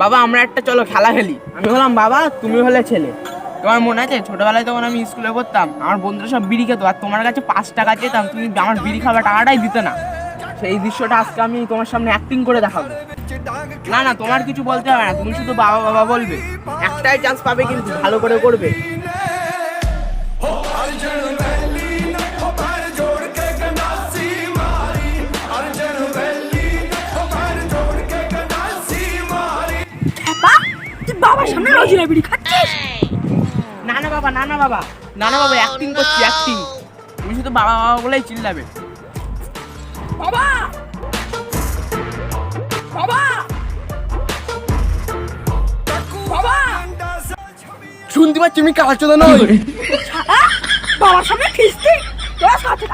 বাবা আমরা একটা চলো খেলা খেলি। আমি বললাম বাবা তুমি হলে ছেলে। তোমার মনে আছে ছোটবেলায় তখন আমি স্কুলে পড়তাম, আমার বন্ধুরা সব বিড়ি খেতো আর তোমার কাছে 5 টাকা চেতাম, তুমি আমার বিড়ি খাবার টাকাটাই দিতে না। সেই দৃশ্যটা আজকে আমি তোমার সামনে অ্যাক্টিং করে দেখাবো। না না তোমার কিছু বলতে হবে না, তুমি শুধু বাবা বাবা বলবে। একটাই চান্স পাবে কিন্তু ভালো করে করবে। বাবার সামনে রোজিনা বিড়ি খাচ্ছিস? না না বাবা না না বাবা না না বাবা অ্যাক্টিং করছি অ্যাক্টিং। তুমি শুধু বাবা বাবা বলেই চিল্লাবে। বাবা বাবা বাবা শুনতে পাচ্ছি আমি কাজ নয়। বাবার সামনে খিস্তি তোরা সাথে